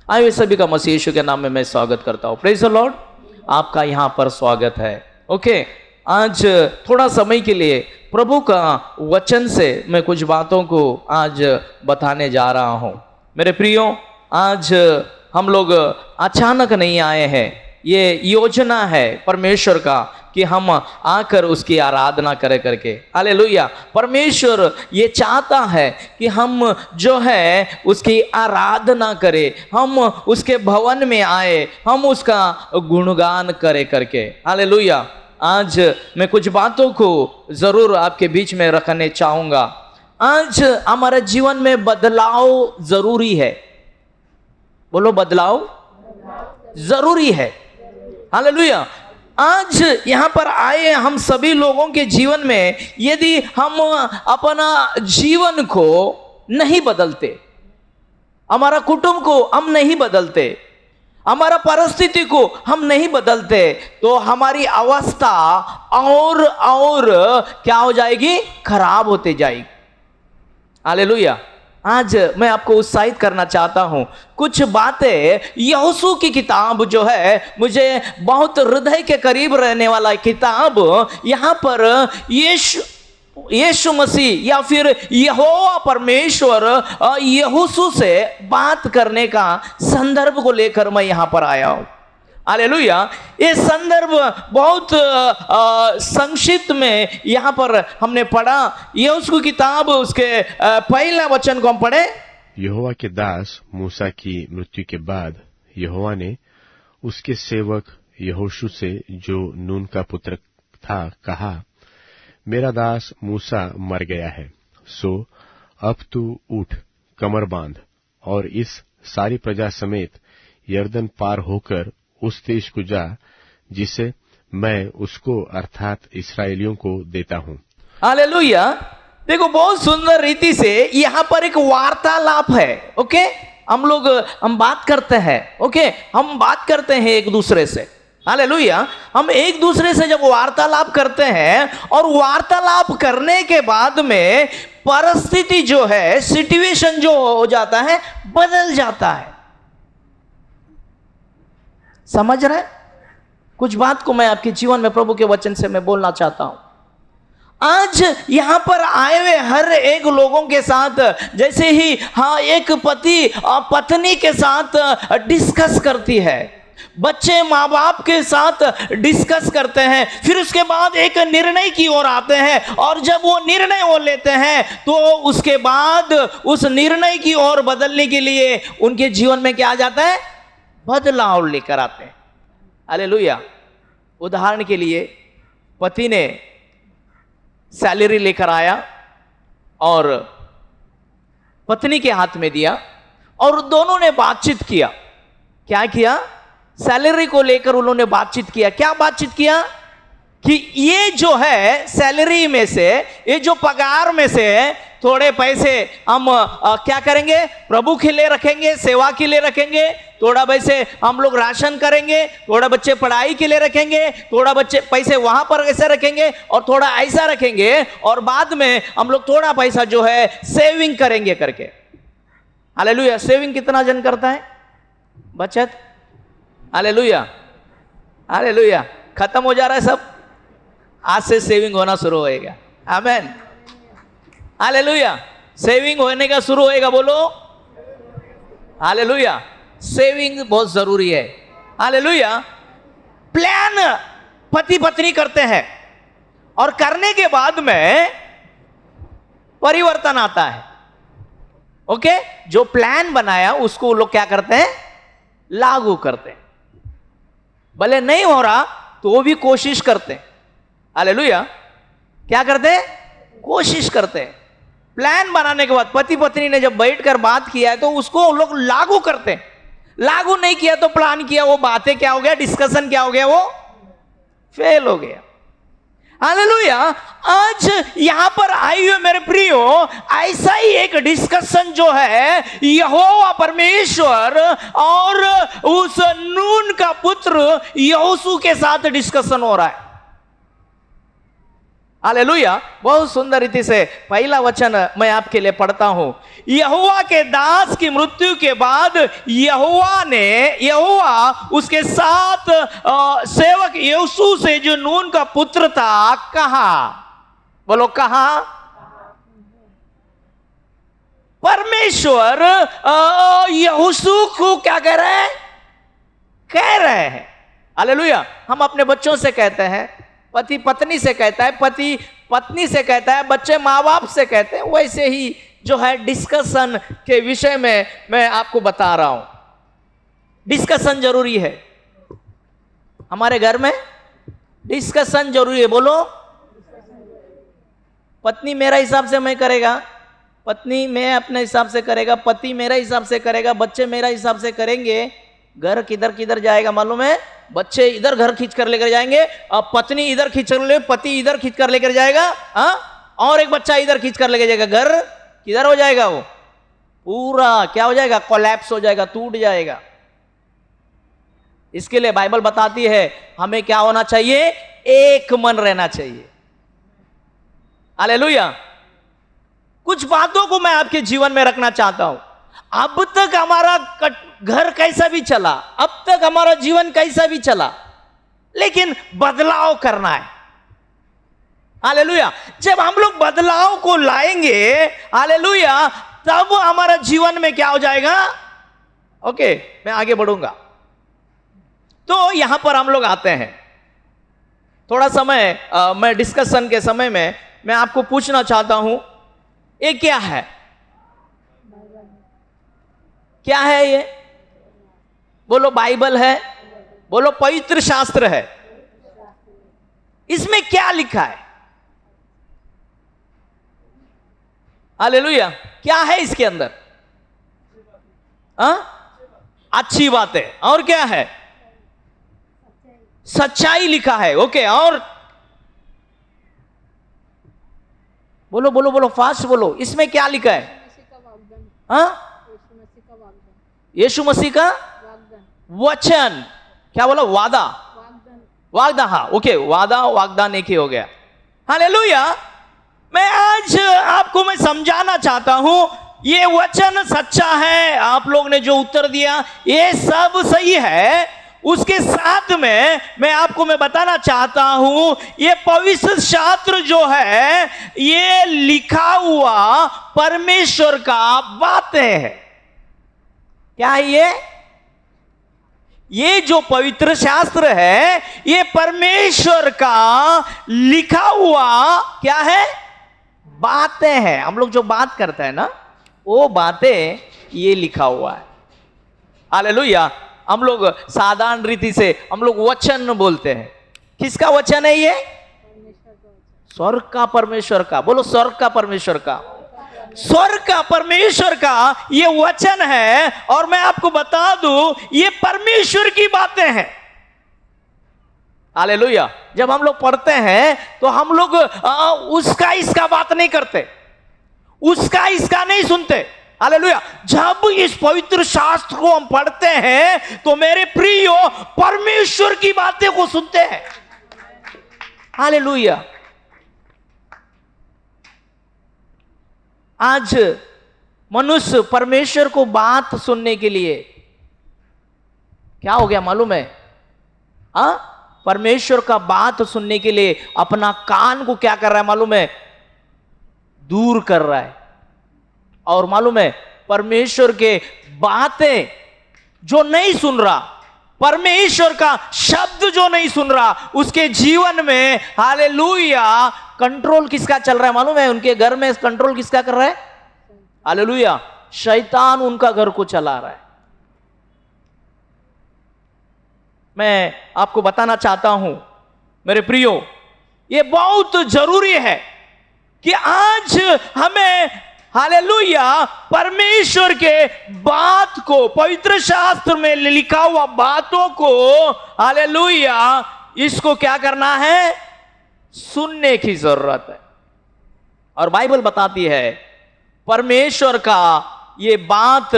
आए हुए सभी का मसीह यीशु के नाम में मैं स्वागत करता हूँ। Praise the Lord. आपका यहाँ पर स्वागत है। ओके, आज थोड़ा समय के लिए प्रभु का वचन से मैं कुछ बातों को आज बताने जा रहा हूँ। मेरे प्रियो, आज हम लोग अचानक नहीं आए हैं। ये योजना है परमेश्वर का कि हम आकर उसकी आराधना करें करके। हालेलुया। परमेश्वर ये चाहता है कि हम जो है उसकी आराधना करें, हम उसके भवन में आए, हम उसका गुणगान करें करके। हालेलुया। आज मैं कुछ बातों को जरूर आपके बीच में रखने चाहूँगा। आज हमारे जीवन में बदलाव जरूरी है। बोलो, बदलाव जरूरी है। हालेलुया। आज यहाँ पर आए हम सभी लोगों के जीवन में यदि हम अपना जीवन को नहीं बदलते, हमारा कुटुंब को हम नहीं बदलते, हमारा परिस्थिति को हम नहीं बदलते, तो हमारी अवस्था और क्या हो जाएगी? खराब होते जाएगी। हालेलुया। आज मैं आपको उत्साहित करना चाहता हूं। कुछ बातें यहोशू की किताब जो है, मुझे बहुत हृदय के करीब रहने वाला किताब, यहां पर यीशु मसीह या फिर यहोवा परमेश्वर यहोशू से बात करने का संदर्भ को लेकर मैं यहां पर आया हूं। हालेलुया। ये संदर्भ बहुत संक्षिप्त में यहाँ पर हमने पढ़ा। यहोशू की किताब उसके पहला वचन को हम पढ़े। यहोवा के दास मूसा की मृत्यु के बाद यहोवा ने उसके सेवक यहोशू से, जो नून का पुत्र था, कहा, मेरा दास मूसा मर गया है, सो अब तू उठ, कमर बांध और इस सारी प्रजा समेत यरदन पार होकर उस देश को जा जिसे मैं उसको अर्थात इसराइलियों को देता हूं। हालेलुया। देखो, बहुत सुंदर रीति से यहां पर एक वार्तालाप है। ओके, हम बात करते हैं। ओके, हम बात करते हैं एक दूसरे से। हालेलुया। हम एक दूसरे से जब वार्तालाप करते हैं और वार्तालाप करने के बाद में परिस्थिति जो है, सिचुएशन जो हो जाता है, बदल जाता है। समझ रहे? कुछ बात को मैं आपके जीवन में प्रभु के वचन से मैं बोलना चाहता हूं। आज यहां पर आए हुए हर एक लोगों के साथ जैसे ही एक पति और पत्नी के साथ डिस्कस करती है, बच्चे माँ बाप के साथ डिस्कस करते हैं, फिर उसके बाद एक निर्णय की ओर आते हैं, और जब वो निर्णय वो लेते हैं तो उसके बाद उस निर्णय की ओर बदलने के लिए उनके जीवन में क्या आ जाता है? बदलाव लेकर आते हैं। हालेलुया। उदाहरण के लिए, पति ने सैलरी लेकर आया और पत्नी के हाथ में दिया और दोनों ने बातचीत किया। क्या किया? सैलरी को लेकर उन्होंने बातचीत किया। क्या बातचीत किया? कि ये जो है सैलरी में से, ये जो पगार में से थोड़े पैसे हम क्या करेंगे? प्रभु के लिए रखेंगे, सेवा के लिए रखेंगे। थोड़ा पैसे हम लोग राशन करेंगे, थोड़ा बच्चे पढ़ाई के लिए रखेंगे, थोड़ा बच्चे पैसे वहां पर ऐसे रखेंगे और थोड़ा ऐसा रखेंगे, और बाद में हम लोग थोड़ा पैसा जो है सेविंग करेंगे करके। हालेलुया। सेविंग कितना जन करता है? बचत। हालेलुया। हालेलुया। खत्म हो जा रहा है सब, आज से सेविंग होना शुरू होएगा। आमेन। हालेलुया। सेविंग होने का शुरू होएगा। बोलो हालेलुया। सेविंग बहुत जरूरी है। हालेलुया। प्लान पति पत्नी करते हैं और करने के बाद में परिवर्तन आता है। ओके, जो प्लान बनाया उसको लोग क्या करते हैं? लागू करते हैं। भले नहीं हो रहा तो वो भी कोशिश करते हैं। हालेलुया। क्या करते हैं? कोशिश करते हैं। प्लान बनाने के बाद पति पत्नी ने जब बैठकर बात किया है तो उसको लोग लागू करते हैं। लागू नहीं किया तो प्लान किया, वो बातें क्या हो गया? डिस्कशन क्या हो गया? वो फेल हो गया। हालेलुया। आज यहां पर आए हुए मेरे प्रियो, ऐसा ही एक डिस्कशन जो है यहोवा परमेश्वर और उस नून का पुत्र यहोशू के साथ डिस्कशन हो रहा है। हालेलुया। बहुत सुंदर रीति से पहला वचन मैं आपके लिए पढ़ता हूं। यहोवा के दास की मृत्यु के बाद यहोवा उसके साथ सेवक यीशु से जो नून का पुत्र था कहा, बोलो कहा। परमेश्वर यहोशू को क्या कह रहे हैं, कह रहे हैं। हालेलुया। हम अपने बच्चों से कहते हैं, पति पत्नी से कहता है, पति पत्नी से कहता है, बच्चे माँ बाप से कहते हैं। वैसे ही जो है डिस्कशन के विषय में मैं आपको बता रहा हूं। डिस्कशन जरूरी है, हमारे घर में डिस्कशन जरूरी है। बोलो, पत्नी मेरा हिसाब से मैं करेगा, पत्नी मैं अपने हिसाब से करेगा, पति मेरा हिसाब से करेगा, बच्चे मेरा हिसाब से करेंगे। घर किधर किधर जाएगा मालूम है? बच्चे इधर घर खींच कर लेकर जाएंगे, और पत्नी इधर खींच कर ले, पति इधर खींच कर लेकर जाएगा, और एक बच्चा इधर खींच कर लेकर जाएगा। घर किधर हो जाएगा? वो पूरा क्या हो जाएगा? कोलैप्स हो जाएगा, टूट जाएगा। इसके लिए बाइबल बताती है हमें क्या होना चाहिए? एक मन रहना चाहिए। हालेलुया। कुछ बातों को मैं आपके जीवन में रखना चाहता हूं। अब तक हमारा घर कैसा भी चला, अब तक हमारा जीवन कैसा भी चला, लेकिन बदलाव करना है। हालेलुया। जब हम लोग बदलाव को लाएंगे, हालेलुया, तब हमारा जीवन में क्या हो जाएगा? ओके, मैं आगे बढ़ूंगा। तो यहां पर हम लोग आते हैं। थोड़ा समय मैं डिस्कशन के समय में मैं आपको पूछना चाहता हूं, ये क्या है? क्या है ये? बोलो बाइबल है, बोलो पवित्र शास्त्र है। इसमें क्या लिखा है? हालेलुया। क्या है इसके अंदर? अच्छी बात है। और क्या है? सच्चाई लिखा है। ओके, और बोलो बोलो बोलो, फास्ट बोलो। इसमें क्या लिखा है? यीशु मसीह का वचन। क्या बोला? वादा, वागदान। हाँ, ओके, वादा वागदान एक ही हो गया। हालेलुया। मैं आज आपको मैं समझाना चाहता हूं, ये वचन सच्चा है। आप लोग ने जो उत्तर दिया ये सब सही है। उसके साथ में मैं बताना चाहता हूं, ये पवित्र शास्त्र जो है ये लिखा हुआ परमेश्वर का बातें है। क्या है ये जो पवित्र शास्त्र है ये परमेश्वर का लिखा हुआ क्या है? बातें हैं। हम लोग जो बात करते हैं ना, वो बातें ये लिखा हुआ है। हालेलुया। हम लोग साधारण रीति से हम लोग वचन बोलते हैं। किसका वचन है ये? स्वर्ग का परमेश्वर का। बोलो, स्वर्ग का परमेश्वर का। स्वर्ग का परमेश्वर का ये वचन है। और मैं आपको बता दूं, ये परमेश्वर की बातें हैं। हालेलुया। जब हम लोग पढ़ते हैं तो हम लोग उसका इसका बात नहीं करते, उसका इसका नहीं सुनते। हालेलुया। जब इस पवित्र शास्त्र को हम पढ़ते हैं तो मेरे प्रियो परमेश्वर की बातें को सुनते हैं। हालेलुया। आज मनुष्य परमेश्वर को बात सुनने के लिए क्या हो गया मालूम है? परमेश्वर का बात सुनने के लिए अपना कान को क्या कर रहा है मालूम है? दूर कर रहा है। और मालूम है, परमेश्वर के बातें जो नहीं सुन रहा, परमेश्वर का शब्द जो नहीं सुन रहा, उसके जीवन में हालेलुया कंट्रोल किसका चल रहा है मालूम है? उनके घर में कंट्रोल किसका कर रहा है? हालेलुया, शैतान उनका घर को चला रहा है। मैं आपको बताना चाहता हूं मेरे प्रियो, ये बहुत जरूरी है कि आज हमें हालेलुया परमेश्वर के बात को, पवित्र शास्त्र में लिखा हुआ बातों को, हालेलुया इसको क्या करना है? सुनने की जरूरत है। और बाइबल बताती है परमेश्वर का ये बात,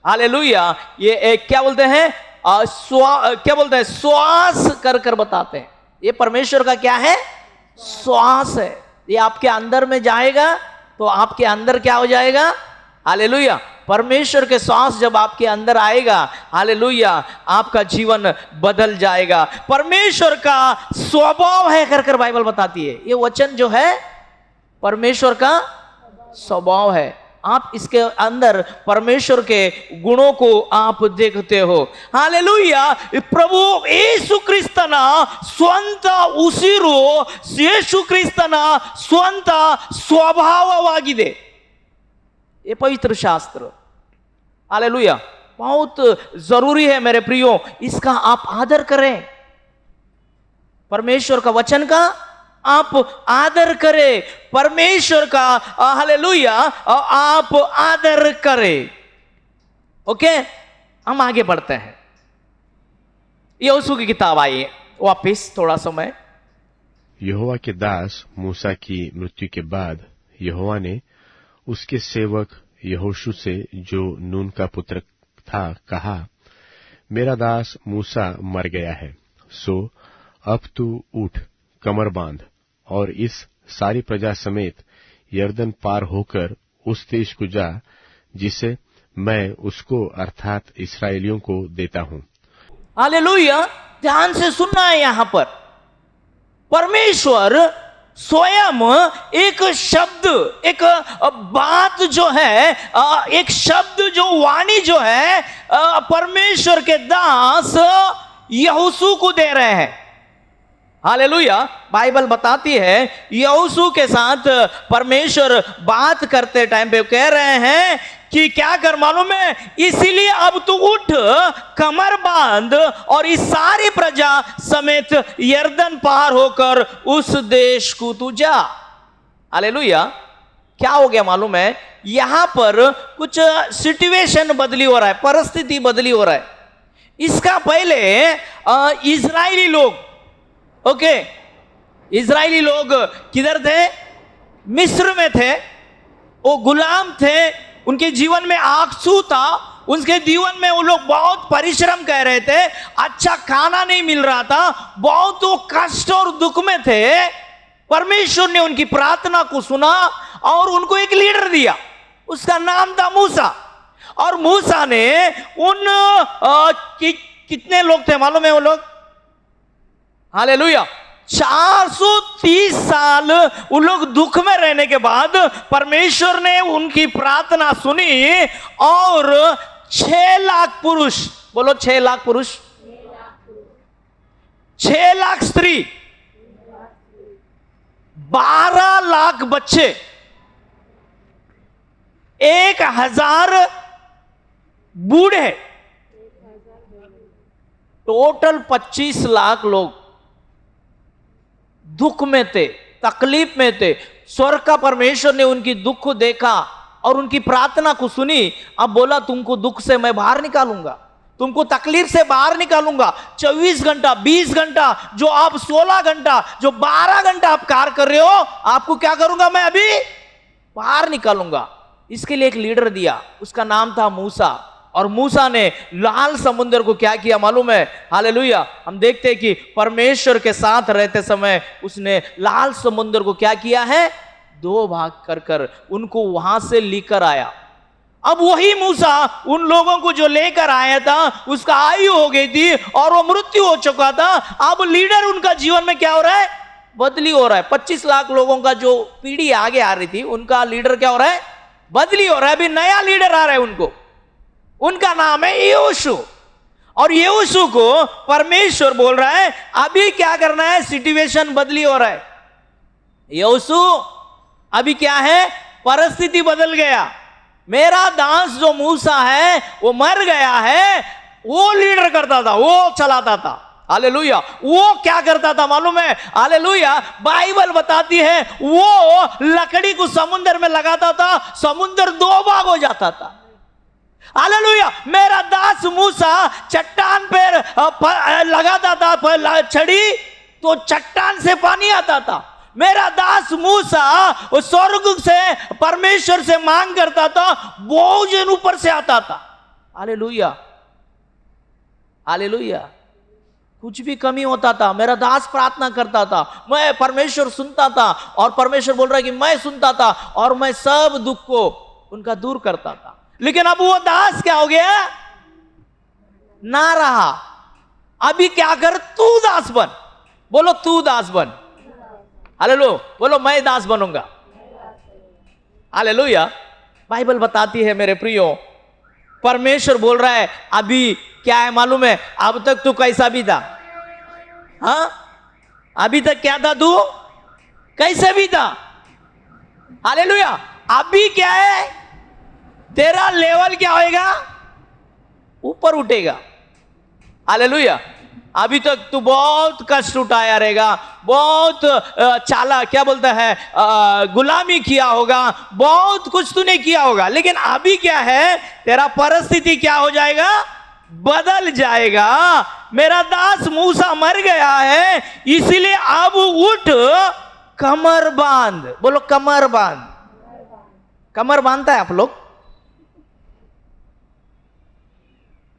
हालेलुया, ये एक क्या बोलते हैं? क्या बोलते हैं? श्वास कर कर बताते हैं। ये परमेश्वर का क्या है? श्वास है। ये आपके अंदर में जाएगा तो आपके अंदर क्या हो जाएगा? हालेलुया। परमेश्वर के श्वास जब आपके अंदर आएगा, हालेलुया, आपका जीवन बदल जाएगा। परमेश्वर का स्वभाव है कर बाइबल बताती है। ये वचन जो है परमेश्वर का स्वभाव है। आप इसके अंदर परमेश्वर के गुणों को आप देखते हो। हालेलुया। प्रभु ಯೇಸು ಕ್ರಿಸ್ತನ ಸ್ವಂತ ಉಸಿರು, ಯೇಸು ಕ್ರಿಸ್ತನ ಸ್ವಂತ ಸ್ವಭಾವವಾಗಿದೆ ये पवित्र शास्त्र। हालेलुया। बहुत जरूरी है मेरे प्रियो, इसका आप आदर करें। परमेश्वर का वचन का आप आदर करें, परमेश्वर का हालेलुया आप आदर करें। ओके, हम आगे बढ़ते हैं। यहोशू की किताब आइए वापिस थोड़ा समय। यहोवा के दास मूसा की मृत्यु के बाद यहोवा ने उसके सेवक यहोशू से, जो नून का पुत्र था, कहा, मेरा दास मूसा मर गया है, सो अब तू उठ, कमर बांध और इस सारी प्रजा समेत यरदन पार होकर उस देश को जा जिसे मैं उसको अर्थात इस्राएलियों को देता हूं। हालेलुया। ध्यान से सुनना है। यहां पर परमेश्वर स्वयं एक शब्द, एक बात जो है, एक शब्द जो वाणी जो है परमेश्वर के दास यहोशू को दे रहे हैं। हालेलुया। बाइबल बताती है यहोशू के साथ परमेश्वर बात करते टाइम पे कह रहे हैं कि क्या कर मालूम है, इसीलिए अब तू उठ, कमर बांध और इस सारी प्रजा समेत यरदन पार होकर उस देश को तू जा। हालेलुया। क्या हो गया मालूम है, यहां पर कुछ सिचुएशन बदली हो रहा है, परिस्थिति बदली हो रहा है। इसका पहले इजरायली लोग, ओके, इजरायली लोग किधर थे? मिस्र में थे। वो गुलाम थे, उनके जीवन में आंसू था, उनके जीवन में वो लोग बहुत परिश्रम कर रहे थे, अच्छा खाना नहीं मिल रहा था, बहुत वो कष्ट और दुख में थे। परमेश्वर ने उनकी प्रार्थना को सुना और उनको एक लीडर दिया, उसका नाम था मूसा। और मूसा ने उन कितने लोग थे मालूम है वो लोग? हालेलुया। 430 साल उन लोग दुख में रहने के बाद परमेश्वर ने उनकी प्रार्थना सुनी और 6 लाख पुरुष, बोलो 6 लाख पुरुष, 6 लाख स्त्री, 12 लाख बच्चे, 1000 बूढ़े, टोटल 25 लाख लोग दुख में थे, तकलीफ में थे। स्वर्ग का परमेश्वर ने उनकी दुख को देखा और उनकी प्रार्थना को सुनी। अब बोला तुमको दुख से मैं बाहर निकालूंगा, तुमको तकलीफ से बाहर निकालूंगा। 24 घंटा, 20 घंटा, जो आप 16 घंटा, जो 12 घंटा आप कार्य कर रहे हो, आपको क्या करूंगा मैं? अभी बाहर निकालूंगा। इसके लिए एक लीडर दिया, उसका नाम था मूसा। और मूसा ने लाल समुद्र को क्या किया मालूम है? हालेलुया। हम देखते हैं कि परमेश्वर के साथ रहते समय उसने लाल समुद्र को क्या किया है? 2 भाग कर कर उनको वहां से लेकर आया। अब वही मूसा उन लोगों को जो लेकर आया था, उसका आयु हो गई थी और वो मृत्यु हो चुका था। अब लीडर उनका जीवन में क्या हो रहा है? बदली हो रहा है। 25 लाख लोगों का जो पीढ़ी आगे आ रही थी, उनका लीडर क्या हो रहा है? बदली हो रहा है। अभी नया लीडर आ रहा है उनको, उनका नाम है यहोशू। और यहोशू को परमेश्वर बोल रहा है अभी क्या करना है? सिचुएशन बदली हो रहा है। यहोशू अभी क्या है? परिस्थिति बदल गया। मेरा दास जो मूसा है वो मर गया है। वो लीडर करता था, वो चलाता था। हालेलुया। वो क्या करता था मालूम है? हालेलुया। बाइबल बताती है वो लकड़ी को समुद्र में लगाता था, समुद्र 2 भाग हो जाता था। हालेलुया। मेरा दास मूसा चट्टान पर लगाता था छड़ी, तो चट्टान से पानी आता था। मेरा दास मूसा स्वर्ग से परमेश्वर से मांग करता था, भोजन ऊपर से आता था। Hallelujah, hallelujah. कुछ भी कमी होता था, मेरा दास प्रार्थना करता था, मैं परमेश्वर सुनता था, और परमेश्वर बोल रहा है कि मैं सुनता था और मैं सब दुख को उनका दूर करता था। लेकिन अब वो दास क्या हो गया? ना रहा। अभी क्या कर? तू दास बन। बोलो तू दास बन। हालेलुया। बोलो मैं दास बनूंगा। हालेलुया। बाइबल बताती है मेरे प्रियो, परमेश्वर बोल रहा है अभी क्या है मालूम है? अब तक तू कैसा भी था? हाँ, अभी तक क्या था? तू कैसे भी था? हालेलुया। अभी क्या है? तेरा लेवल क्या होएगा? ऊपर उठेगा। हालेलुया। अभी तक तू बहुत कष्ट उठाया रहेगा, बहुत चाला क्या बोलता है, गुलामी किया होगा, बहुत कुछ तूने किया होगा। लेकिन अभी क्या है? तेरा परिस्थिति क्या हो जाएगा? बदल जाएगा। मेरा दास मूसा मर गया है, इसीलिए अब उठ, कमर बांध। बोलो कमर बांध। कमर बांधता है आप लोग?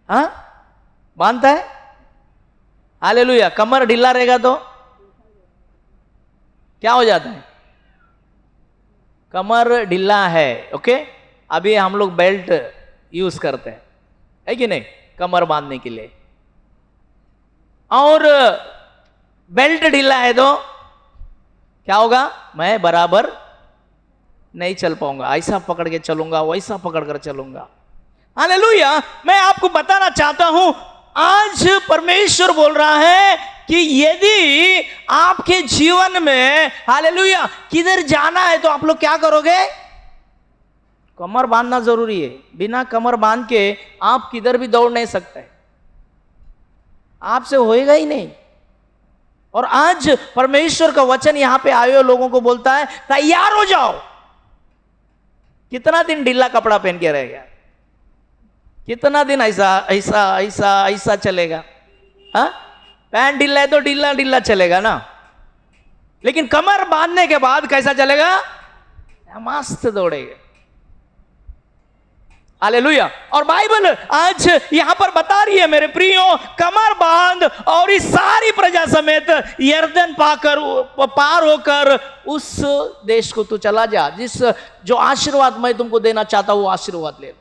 हाँ, बांधता है? हालेलुया। कमर ढीला रहेगा तो क्या हो जाता है? कमर ढीला है, ओके। अभी हम लोग बेल्ट यूज करते हैं, है कि नहीं, कमर बांधने के लिए। और बेल्ट ढीला है तो क्या होगा? मैं बराबर नहीं चल पाऊंगा, ऐसा पकड़ के चलूंगा, वैसा पकड़ कर चलूंगा। हालेलुया। मैं आपको बताना चाहता हूं, आज परमेश्वर बोल रहा है कि यदि आपके जीवन में हालेलुया किधर जाना है तो आप लोग क्या करोगे? कमर बांधना जरूरी है। बिना कमर बांध के आप किधर भी दौड़ नहीं सकते, आपसे होएगा ही नहीं। और आज परमेश्वर का वचन यहां पे आए हुए लोगों को बोलता है तैयार हो जाओ। कितना दिन ढीला कपड़ा पहन के रहेगा? कितना दिन ऐसा ऐसा ऐसा ऐसा चलेगा? हाँ, पैंट ढीला है तो ढीला ढीला चलेगा ना, लेकिन कमर बांधने के बाद कैसा चलेगा? मस्त दौड़ेगा। हालेलुया। और बाइबल आज यहां पर बता रही है मेरे प्रियो, कमर बांध और इस सारी प्रजा समेत यरदन पार होकर उस देश को तू चला जा, जिस जो आशीर्वाद मैं तुमको देना चाहता हूं वो आशीर्वाद ले लो।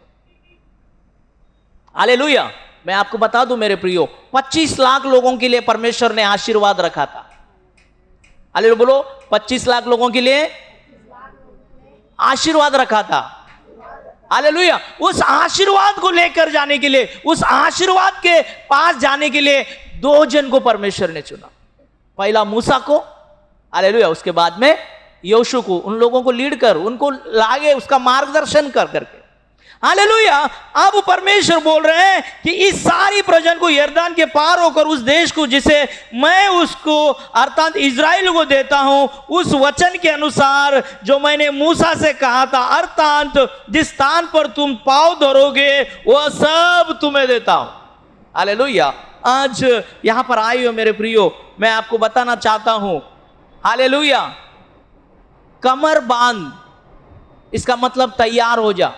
हालेलुया। मैं आपको बता दूं मेरे प्रियो, 25 लाख लोगों के लिए परमेश्वर ने आशीर्वाद रखा था। हालेलुया। बोलो 25 लाख लोगों के लिए आशीर्वाद रखा था। हालेलुया। उस आशीर्वाद को लेकर जाने के लिए, उस आशीर्वाद के पास जाने के लिए 2 जन को परमेश्वर ने चुना। पहला मूसा को, हालेलुया, उसके बाद में योशू को। उन लोगों को लीड कर, उनको लागे, उसका मार्गदर्शन कर करके। हालेलुया। अब परमेश्वर बोल रहे हैं कि इस सारी प्रजन को यरदान के पार होकर उस देश को जिसे मैं उसको अर्थात इजराइल को देता हूं, उस वचन के अनुसार जो मैंने मूसा से कहा था, अर्थात जिस स्थान पर तुम पांव धरोगे वह सब तुम्हें देता हूं। हालेलुया। आज यहां पर आए हो मेरे प्रियो, मैं आपको बताना चाहता हूं, हालेलुया, कमर बांध, इसका मतलब तैयार हो जा।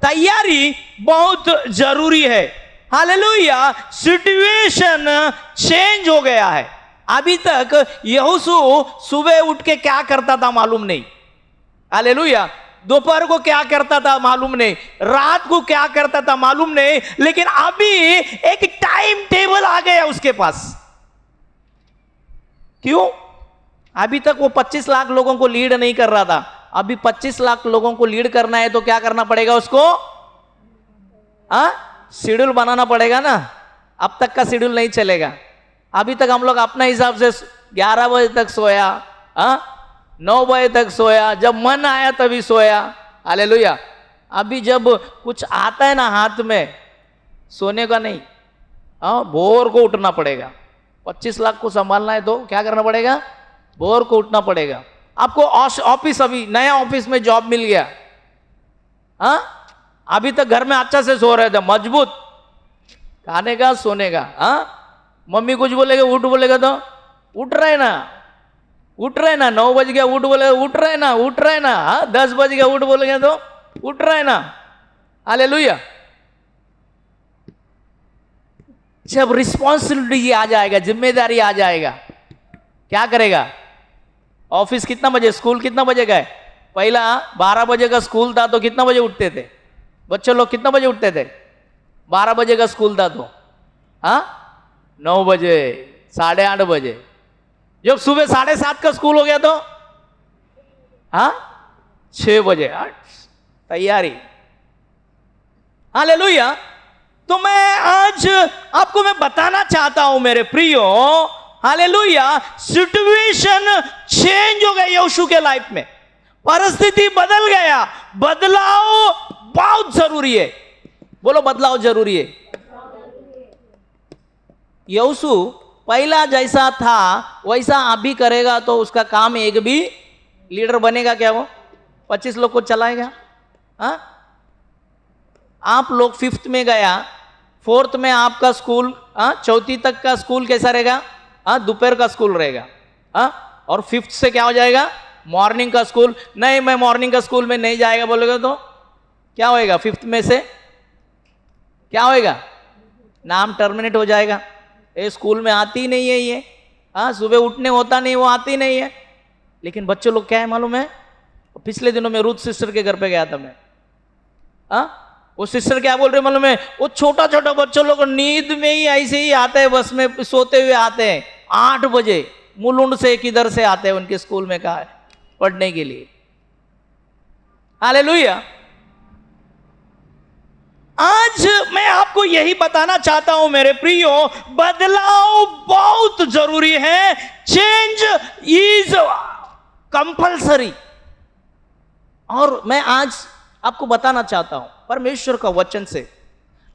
तैयारी बहुत जरूरी है। हालेलुया। सिचुएशन चेंज हो गया है। अभी तक यहोशू सुबह उठ के क्या करता था मालूम नहीं। हालेलुया। दोपहर को क्या करता था मालूम नहीं, रात को क्या करता था मालूम नहीं, लेकिन अभी एक टाइम टेबल आ गया उसके पास। क्यों? अभी तक वो 25 लाख लोगों को लीड नहीं कर रहा था, अभी 25 लाख लोगों को लीड करना है तो क्या करना पड़ेगा उसको? शेड्यूल बनाना पड़ेगा ना। अब तक का शेड्यूल नहीं चलेगा। अभी तक हम लोग अपने हिसाब से 11 बजे तक सोया, 9 बजे तक सोया, जब मन आया तभी सोया। हालेलुया। अभी जब कुछ आता है ना हाथ में, सोने का नहीं, भोर को उठना पड़ेगा। 25 लाख को संभालना है तो क्या करना पड़ेगा? भोर को उठना पड़ेगा। आपको ऑफिस, अभी नया ऑफिस में जॉब मिल गया, अभी तक घर में अच्छा से सो रहे थे, मजबूत, खाने का सोने का, मम्मी कुछ बोलेगा उठ, बोलेगा तो उठ रहे ना, उठ रहे ना। 9 बज गया उठ बोलेगा, उठ रहे ना, उठ रहे ना। 10 बज गया उठ बोलेगा तो उठ रहे ना। हालेलुया। जब रिस्पॉन्सिबिलिटी आ जाएगा, जिम्मेदारी आ जाएगा, क्या करेगा? ऑफिस कितना बजे, स्कूल कितना बजे गए? पहला 12 बजे का स्कूल था तो कितना बजे उठते थे बच्चे लोग? कितना बजे उठते थे? 12 बजे का स्कूल था तो 9 बजे, 8:30 बजे। जब सुबह 7:30 का स्कूल हो गया तो 6 बजे तैयारी। हालेलुया। तो मैं आज आपको मैं बताना चाहता हूं मेरे प्रियो, हालेलुया, सिचुएशन चेंज हो गया यहोशू के लाइफ में, परिस्थिति बदल गया। बदलाव बहुत जरूरी है। बोलो, बदलाव जरूरी है। यहोशू पहला जैसा था वैसा अभी करेगा तो उसका काम एक भी लीडर बनेगा क्या? वो 25 लोग को चलाएगा? आप लोग 5th में गया, 4th में आपका स्कूल, 4th तक का स्कूल कैसा रहेगा? दोपहर का स्कूल रहेगा। और 5th से क्या हो जाएगा? मॉर्निंग का स्कूल। नहीं, मैं मॉर्निंग का स्कूल में नहीं जाएगा बोलेगा तो क्या होएगा? 5th में से क्या होएगा? नाम टर्मिनेट हो जाएगा। ये स्कूल में आती नहीं है ये, सुबह उठने होता नहीं, वो आती नहीं है। लेकिन बच्चों लोग क्या है मालूम है? पिछले दिनों में रूथ सिस्टर के घर पे गया था मैं। वो सिस्टर क्या बोल रहे मालूम है? वो छोटा छोटा बच्चों लोग नींद में ही ऐसे ही आते हैं, बस में सोते हुए आते हैं। 8 बजे मुलुंड से किधर से आते हैं उनके स्कूल में कहा पढ़ने के लिए। हालेलुया। आज मैं आपको यही बताना चाहता हूं मेरे प्रियो, बदलाव बहुत जरूरी है। Change is compulsory. और मैं आज आपको बताना चाहता हूं परमेश्वर का वचन से,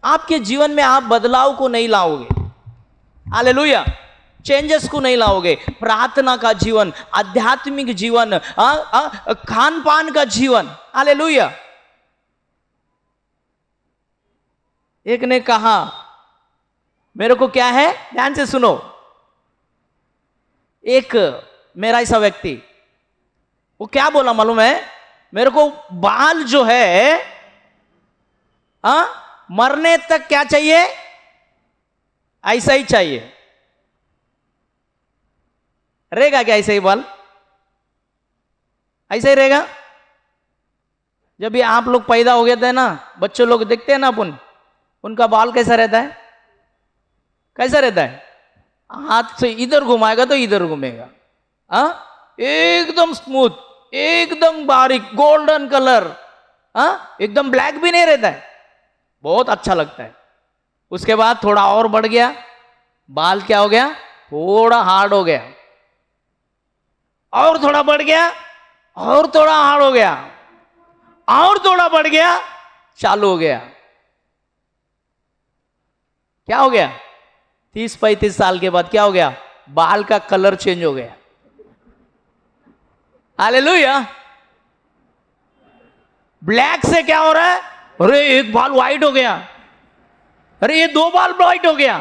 आपके जीवन में आप बदलाव को नहीं लाओगे, हालेलुया, चेंजेस को नहीं लाओगे। प्रार्थना का जीवन, आध्यात्मिक जीवन, खान पान का जीवन, हालेलुया। एक ने कहा मेरे को क्या है, ध्यान से सुनो, एक मेरा ऐसा व्यक्ति, वो क्या बोला मालूम है? मेरे को बाल जो है मरने तक क्या चाहिए? ऐसा ही चाहिए। रहेगा क्या ऐसा ही बाल? ऐसा ही रहेगा। जब ये आप लोग पैदा हो गए थे ना, बच्चे लोग देखते हैं ना अपन, उनका बाल कैसा रहता है? कैसा रहता है? हाथ से इधर घुमाएगा तो इधर घूमेगा, एकदम स्मूथ, एकदम बारीक, गोल्डन कलर, एकदम ब्लैक भी नहीं रहता है, बहुत अच्छा लगता है। उसके बाद थोड़ा और बढ़ गया, बाल क्या हो गया? थोड़ा हार्ड हो गया, और थोड़ा बढ़ गया, और थोड़ा हार्ड हो गया, और थोड़ा बढ़ गया, चालू हो गया। क्या हो गया? 30-35 साल के बाद क्या हो गया? बाल का कलर चेंज हो गया। हालेलुया। ब्लैक से क्या हो रहा है? अरे एक बाल व्हाइट हो गया, अरे ये 2 बाल व्हाइट हो गया।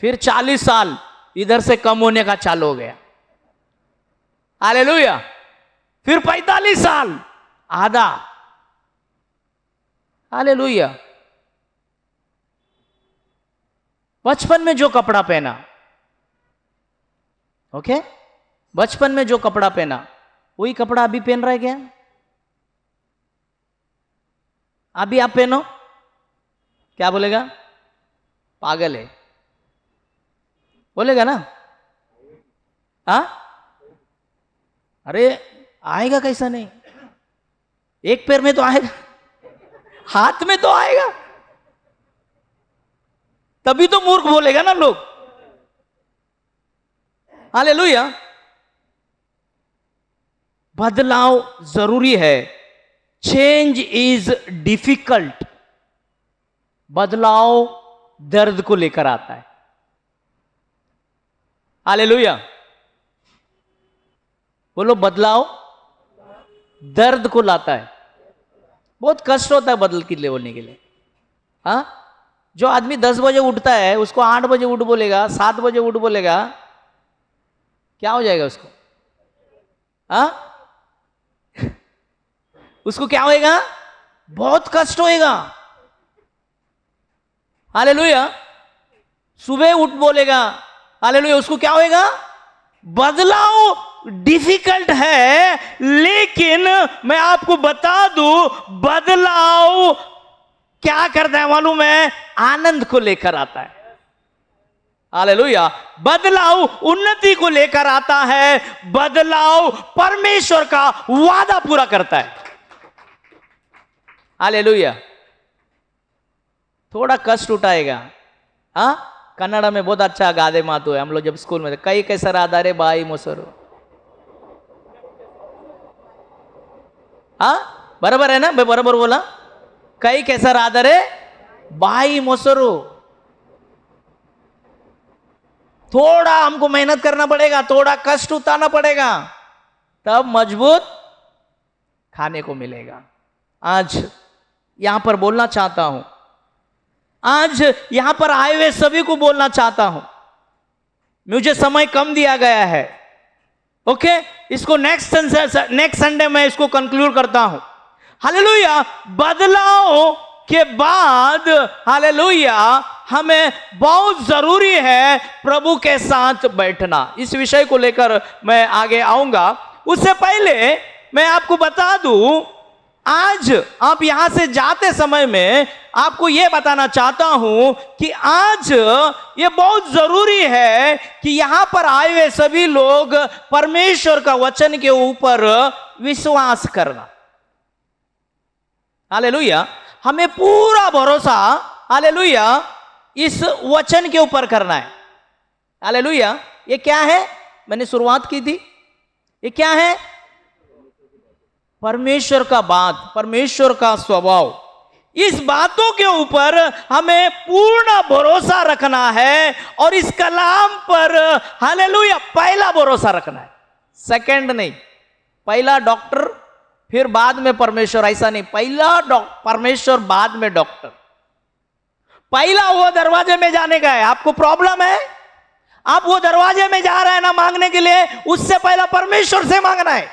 फिर 40 साल इधर से कम होने का चालू हो गया। हालेलुया। फिर 45 साल आधा। हालेलुया। बचपन में जो कपड़ा पहना, ओके, बचपन में जो कपड़ा पहना वही कपड़ा अभी पहन रहा है क्या? अभी आप पहनो, क्या बोलेगा? पागल है बोलेगा ना? अरे आएगा कैसा नहीं? एक पैर में तो आएगा, हाथ में तो आएगा, तभी तो मूर्ख बोलेगा ना लोग। हालेलुया। बदलाव जरूरी है। Change is difficult. बदलाव दर्द को लेकर आता है। हालेलुया। बोलो, बदलाव दर्द को लाता है। बहुत कष्ट होता है बदल के होने के लिए। जो आदमी 10 बजे उठता है उसको 8 बजे उठ बोलेगा, 7 बजे उठ बोलेगा, क्या हो जाएगा उसको? उसको क्या होएगा? बहुत कष्ट होएगा। हालेलुया। सुबह उठ बोलेगा, हालेलुया, उसको क्या होएगा? बदलाव डिफिकल्ट है, लेकिन मैं आपको बता दूं बदलाव क्या करता है मालूम है? आनंद को लेकर आता है। हालेलुया। बदलाव उन्नति को लेकर आता है, बदलाव परमेश्वर का वादा पूरा करता है। हालेलुया। थोड़ा कष्ट उठाएगा। हाँ, कन्नड़ में बहुत अच्छा गादे मातु है। हम लोग जब स्कूल में थे, कई कैसर आधारे बाई मोसरू। हाँ, बराबर है ना? मैं बराबर बोला? कई कैसर आधारे बाई मोसरू। थोड़ा हमको मेहनत करना पड़ेगा, थोड़ा कष्ट उठाना पड़ेगा, तब मजबूत खाने को मिलेगा। आज यहां पर बोलना चाहता हूं, आज यहां पर आए हुए सभी को बोलना चाहता हूं, मुझे समय कम दिया गया है। ओके, इसको नेक्स्ट संडे में इसको कंक्लूड करता हूं। हालेलुया। बदलाव के बाद हालेलुया हमें बहुत जरूरी है प्रभु के साथ बैठना। इस विषय को लेकर मैं आगे आऊंगा। उससे पहले मैं आपको बता दूं, आज आप यहां से जाते समय में आपको यह बताना चाहता हूं कि आज ये बहुत जरूरी है कि यहां पर आए हुए सभी लोग परमेश्वर का वचन के ऊपर विश्वास करना। हालेलुया। हमें पूरा भरोसा हालेलुया इस वचन के ऊपर करना है। हालेलुया। ये क्या है? मैंने शुरुआत की थी, ये क्या है? परमेश्वर का बात, परमेश्वर का स्वभाव। इस बातों के ऊपर हमें पूर्ण भरोसा रखना है और इस कलाम पर हालेलुया पहला भरोसा रखना है, सेकंड नहीं। पहला डॉक्टर फिर बाद में परमेश्वर, ऐसा नहीं। पहला परमेश्वर बाद में डॉक्टर। पहला वो दरवाजे में जाने का है। आपको प्रॉब्लम है, आप वो दरवाजे में जा रहे हैं ना मांगने के लिए, उससे पहला परमेश्वर से मांगना है।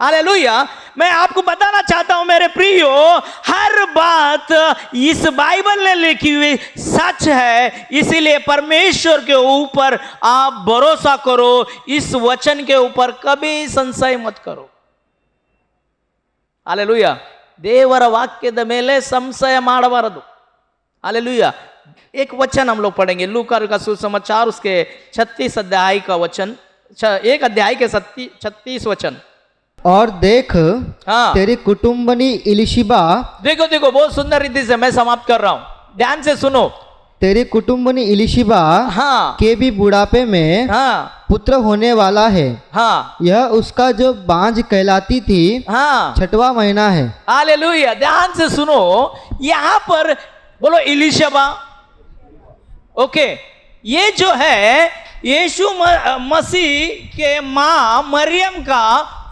हालेलुया। मैं आपको बताना चाहता हूं मेरे प्रियो, हर बात इस बाइबल ने लिखी हुई सच है, इसीलिए परमेश्वर के ऊपर आप भरोसा करो। इस वचन के ऊपर कभी संशय मत करो। हालेलुया। देवर वाक्यದ ಮೇಲೆ संशय ಮಾಡಬಾರದು। हालेलुया। एक वचन हम लोग पढ़ेंगे, लूका का सुसमाचार उसके 36 अध्याय का वचन, एक अध्याय के 36 वचन। और देख, हाँ, तेरी कुटुंबनी इलिशिबा, देखो देखो बहुत सुंदर रीति से मैं समाप्त कर रहा हूं, ध्यान से सुनो। तेरी कुटुंबनी इलिशिबा हाँ, के भी बुढ़ापे में हाँ, पुत्र होने वाला है। हाँ, यह उसका जो बांझ कहलाती थी, हाँ, 6वां महीना है। हालेलुया। ध्यान से सुनो, यहां पर बोलो इलिशबा। ओके, ये जो है यीशु मसीह के मां मरियम का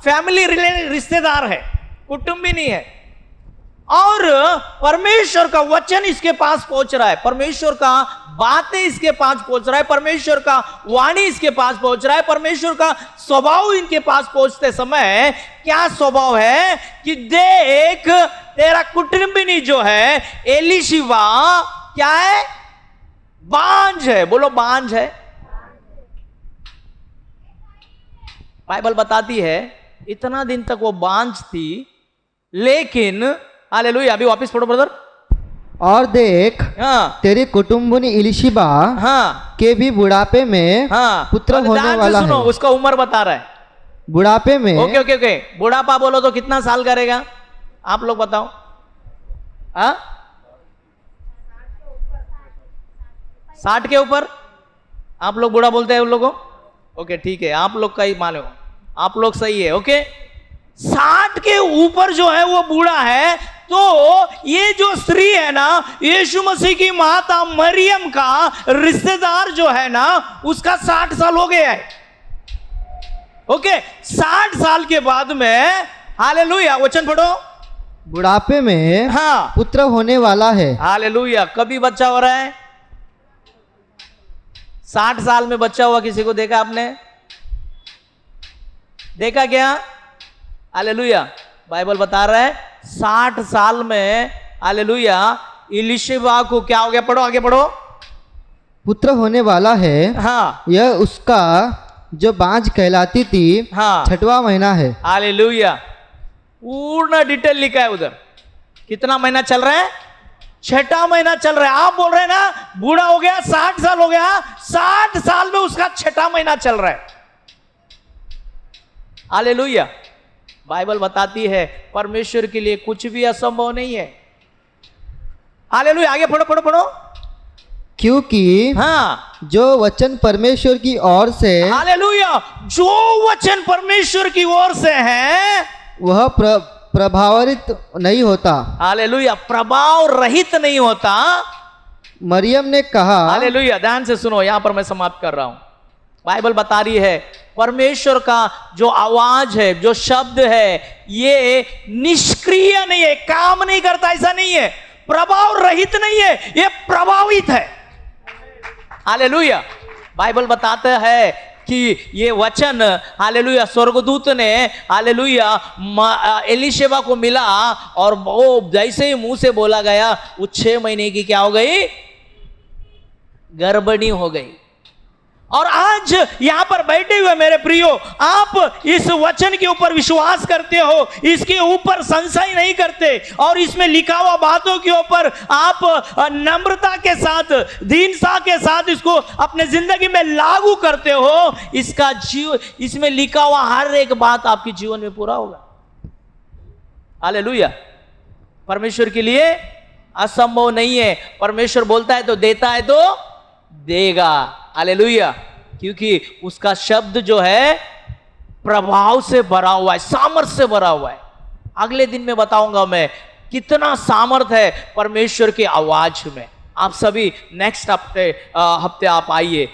फैमिली रिश्तेदार है, कुटुंबिनी है। और परमेश्वर का वचन इसके पास पहुंच रहा है, परमेश्वर का बातें इसके पास पहुंच रहा है, परमेश्वर का वाणी इसके पास पहुंच रहा है, परमेश्वर का स्वभाव इनके पास पहुंचते समय क्या स्वभाव है कि देख तेरा कुटुंबिनी जो है एलिशिबा क्या है? बांझ है। बोलो बांझ है। बाइबल बताती है इतना दिन तक वो बांझ थी, लेकिन हालेलुया। अभी वापस पढ़ो ब्रदर। और देख, हाँ, तेरी कुटुंबनी इलिशिबा हाँ, के भी बुढ़ापे में हाँ, पुत्र और होने ध्यान से वाला सुनो, है। उसका उम्र बता रहा है। बुढ़ापे में, ओके ओके ओके। बुढ़ापा बोलो तो कितना साल करेगा? आप लोग बताओ। हाँ, 60 के ऊपर। आप लोग बुढ़ा बोलते हैं उन लोगों? ओके ठीक है, आप लोग का ही मानो, आप लोग सही है। ओके, 60 के ऊपर जो है वो बूढ़ा है। तो ये जो स्त्री है ना, यीशु मसीह की माता मरियम का रिश्तेदार जो है ना, उसका 60 साल हो गया है। ओके, 60 साल के बाद में हालेलुया, वचन पढ़ो। बुढ़ापे में हाँ, पुत्र होने वाला है। हालेलुया। कभी बच्चा हो रहा है? 60 साल में बच्चा हुआ किसी को देखा आपने? देखा क्या? हालेलुया। बाइबल बता रहा है 60 साल में हालेलुया इलिशिबा को क्या हो गया? पढ़ो, आगे पढ़ो। पुत्र होने वाला है। हाँ यह उसका जो बाँझ कहलाती थी हाँ 6वां महीना है। हालेलुया। पूर्ण डिटेल लिखा है उधर। कितना महीना चल रहा है? 6वां महीना चल रहा है। आप बोल रहे हैं ना बूढ़ा हो गया, 60 साल हो गया, 60 साल में उसका 6वां महीना चल रहा है। हालेलुया। बाइबल बताती है परमेश्वर के लिए कुछ भी असंभव नहीं है। हालेलुया। आगे पढ़ो पढ़ो पढ़ो। क्योंकि हाँ जो वचन परमेश्वर की ओर से हालेलुया। जो वचन परमेश्वर की ओर से है वह प्रभावित नहीं होता। हालेलुया। प्रभाव रहित नहीं होता। मरियम ने कहा, हालेलुया। ध्यान से सुनो, यहां पर मैं समाप्त कर रहा हूं। बाइबल बता रही है परमेश्वर का जो आवाज है, जो शब्द है, ये निष्क्रिय नहीं है, काम नहीं करता, ऐसा नहीं है। प्रभाव रहित नहीं है, ये प्रभावित है। हालेलुया। बाइबल बताता है कि ये वचन हालेलुया स्वर्गदूत ने हालेलुया एलीशेबा को मिला और वो जैसे ही मुंह से बोला गया वो 6 महीने की क्या हो गई? गर्भणी हो गई। और आज यहां पर बैठे हुए मेरे प्रियो, आप इस वचन के ऊपर विश्वास करते हो, इसके ऊपर संशय नहीं करते और इसमें लिखा हुआ बातों के ऊपर आप नम्रता के साथ, दीनता के साथ इसको अपने जिंदगी में लागू करते हो, इसका जीव, इसमें लिखा हुआ हर एक बात आपके जीवन में पूरा होगा। हालेलुया। परमेश्वर के लिए असंभव नहीं है। परमेश्वर बोलता है तो देता है तो देगा। हालेलुया। क्योंकि उसका शब्द जो है प्रभाव से भरा हुआ है, सामर्थ्य से भरा हुआ है। अगले दिन में बताऊंगा मैं कितना सामर्थ्य है परमेश्वर की आवाज में। आप सभी नेक्स्ट हफ्ते आप आइए।